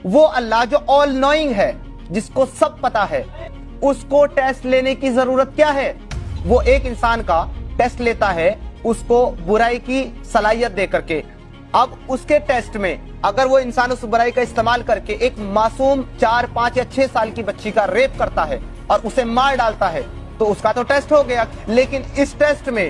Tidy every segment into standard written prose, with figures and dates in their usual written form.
وہ اللہ جو all knowing ہے، جس کو سب پتا ہے، اس کو ٹیسٹ لینے کی ضرورت کیا ہے؟ وہ ایک انسان کا ٹیسٹ لیتا ہے اس کو برائی کی صلاحیت دے کر کے. اب اس کے ٹیسٹ میں اگر وہ انسان اس برائی کا استعمال کر کے ایک معصوم 4 5 یا 6 سال کی بچی کا ریپ کرتا ہے اور اسے مار ڈالتا ہے تو اس کا تو ٹیسٹ ہو گیا. لیکن اس ٹیسٹ میں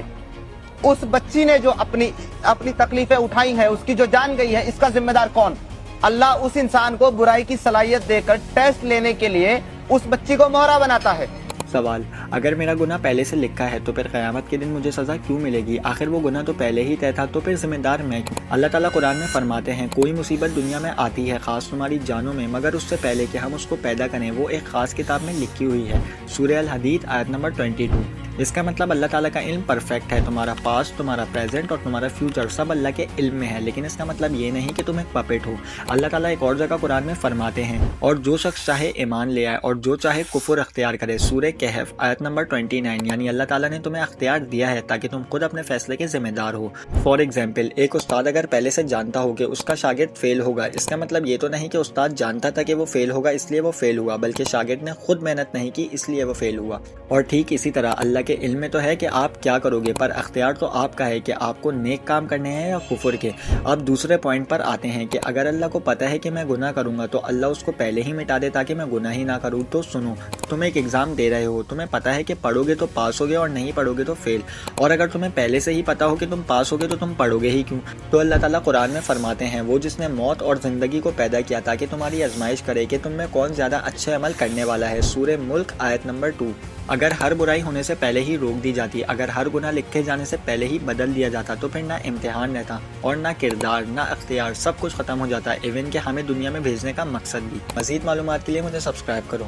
اس بچی نے جو اپنی تکلیفیں اٹھائی ہیں، اس کی جو جان گئی ہے، اس کا ذمہ دار کون؟ اللہ اس انسان کو برائی کی صلاحیت دے کر ٹیسٹ لینے کے لیے اس بچی کو مہرا بناتا ہے. سوال: اگر میرا گناہ پہلے سے لکھا ہے تو پھر قیامت کے دن مجھے سزا کیوں ملے گی؟ آخر وہ گناہ تو پہلے ہی طے تھا، تو پھر ذمہ دار میں کیوں؟ اللہ تعالیٰ قرآن میں فرماتے ہیں، کوئی مصیبت دنیا میں آتی ہے خاص تمہاری جانوں میں، مگر اس سے پہلے کہ ہم اس کو پیدا کریں وہ ایک خاص کتاب میں لکھی ہوئی ہے. سورہ الحدید آیت نمبر 22. اس کا مطلب اللہ تعالیٰ کا علم پرفیکٹ ہے. تمہارا پاسٹ، تمہارا پریزنٹ اور تمہارا فیوچر سب اللہ کے علم میں ہے. لیکن اس کا مطلب یہ نہیں کہ تم ایک پپٹ ہو. اللہ تعالیٰ ایک اور جگہ قرآن میں فرماتے ہیں، اور جو شخص چاہے ایمان لے آئے اور جو چاہے کفر اختیار کرے. سورہ کہف آیت نمبر 29. یعنی اللہ تعالیٰ نے تمہیں اختیار دیا ہے تاکہ تم خود اپنے فیصلے کے ذمہ دار ہو. فار ایگزامپل، ایک استاد اگر پہلے سے جانتا ہو کہ اس کا شاگرد فیل ہوگا، اس کا مطلب یہ تو نہیں کہ استاد جانتا تھا کہ وہ فیل ہوگا اس لیے وہ فیل ہوا، بلکہ شاگرد نے خود محنت نہیں کی اس لیے وہ فیل ہوا. اور ٹھیک اسی طرح اللہ کے علم میں تو ہے کہ آپ کیا کرو گے، پر اختیار تو آپ کا ہے کہ آپ کو نیک کام کرنے ہیں یا کفر کے. اب دوسرے پوائنٹ پر آتے ہیں کہ اگر اللہ کو پتہ ہے کہ میں گناہ کروں گا تو اللہ اس کو پہلے ہی مٹا دے تاکہ میں گناہ ہی نہ کروں. تو سنو، تم ایک ایگزام دے رہے ہو، تمہیں پتہ ہے کہ پڑھو گے تو پاس ہوگے اور نہیں پڑھو گے تو فیل. اور اگر تمہیں پہلے سے ہی پتہ ہو کہ تم پاس ہوگے تو تم پڑھو گے ہی کیوں؟ تو اللہ تعالیٰ قرآن میں فرماتے ہیں، وہ جس نے موت اور زندگی کو پیدا کیا تاکہ تمہاری آزمائش کرے کہ تم میں کون زیادہ اچھے عمل کرنے والا ہے. سورہ ملک آیت نمبر 2. اگر ہر برائی ہونے سے پہلے ہی روک دی جاتی، اگر ہر گناہ لکھے جانے سے پہلے ہی بدل دیا جاتا تو پھر نہ امتحان رہتا اور نہ کردار نہ اختیار، سب کچھ ختم ہو جاتا. ایون کہ ہمیں دنیا میں بھیجنے کا مقصد بھی. مزید معلومات کے لیے مجھے سبسکرائب کرو.